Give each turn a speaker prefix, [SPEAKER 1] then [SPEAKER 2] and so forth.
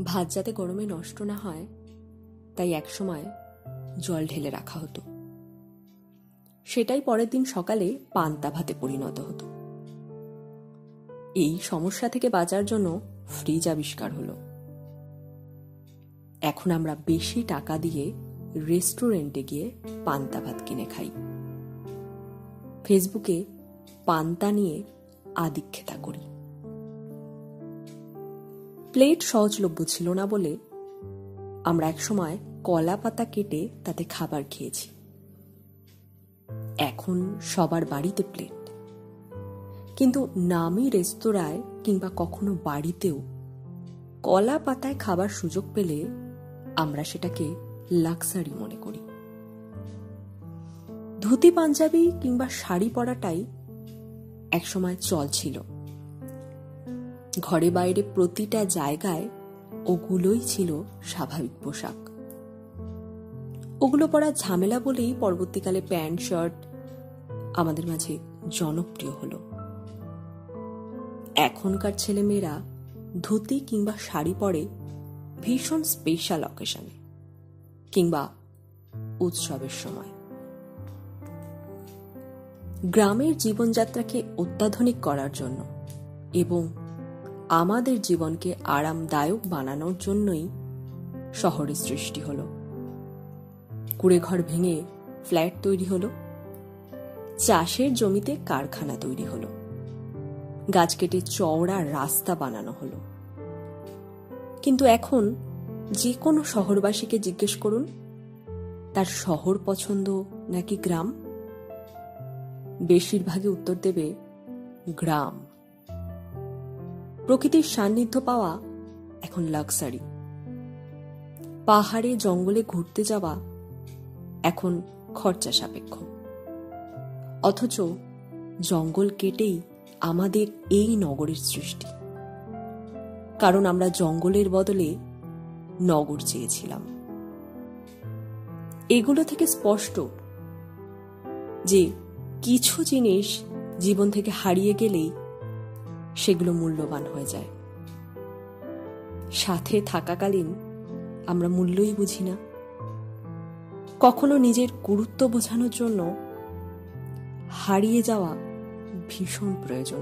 [SPEAKER 1] ভাত যাতে গরমে নষ্ট না হয় তাই একসময় জল ঢেলে রাখা হতো, সেটাই পরের দিন সকালে পান্তা ভাতে পরিণত হতো। এই সমস্যা থেকে বাঁচার জন্য ফ্রিজ আবিষ্কার হলো। এখন আমরা বেশি টাকা দিয়ে রেস্টুরেন্টে গিয়ে পান্তা ভাত কিনে খাই, ফেসবুকে পান্তা নিয়ে আদিক্ষেতা করি। প্লেট সহজলভ্য ছিল না বলে আমরা একসময় কলা পাতা কেটে তাতে খাবার খেয়েছি। এখন সবার বাড়িতে প্লেট, কিন্তু নামি রেস্তোরাঁয় কিংবা কখনো বাড়িতেও কলা পাতায় খাবার সুযোগ পেলে আমরা সেটাকে লাক্সারি মনে করি। ধুতি পাঞ্জাবি কিংবা শাড়ি পরাটাই একসময় চল ছিল। ঘরে বাইরে প্রতিটা জায়গায় ওগুলোই ছিল স্বাভাবিক পোশাক। ওগুলো পরা ঝামেলা বলেই পরবর্তীকালে প্যান্ট শার্ট আমাদের মাঝে জনপ্রিয় হলো। এখনকার ছেলেমেয়েরা ধুতি কিংবা শাড়ি পরে ভীষণ স্পেশাল অকেশনে কিংবা উৎসবের সময়। গ্রামের জীবনযাত্রাকে অত্যাধুনিক করার জন্য এবং আমাদের জীবনকে আরামদায়ক বানানোর জন্যই শহরের সৃষ্টি হলো। কুড়েঘর ভেঙে ফ্ল্যাট তৈরি হলো, চাষের জমিতে কারখানা তৈরি হলো, গাছ কেটে চওড়া রাস্তা বানানো হলো। কিন্তু এখন যে কোনো শহরবাসীকে জিজ্ঞেস করুন, তার শহর পছন্দ নাকি গ্রাম? বেশিরভাগই উত্তর দেবে গ্রাম। প্রকৃতির সান্নিধ্য পাওয়া এখন লাক্সারি। পাহাড়ে জঙ্গলে ঘুরতে যাওয়া এখন খরচা সাপেক্ষ। অথচ জঙ্গল কেটেই আমাদের এই নগরের সৃষ্টি, কারণ আমরা জঙ্গলের বদলে নগর চেয়েছিলাম। এগুলো থেকে স্পষ্ট যে কিছু জিনিস জীবন থেকে হারিয়ে গেলেই সেগুলো মূল্যবান হয়ে যায়। সাথে থাকাকালীন আমরা মূল্যই বুঝি না। কখনো নিজের গুরুত্ব বোঝানোর জন্য হারিয়ে যাওয়া ভীষণ প্রয়োজন।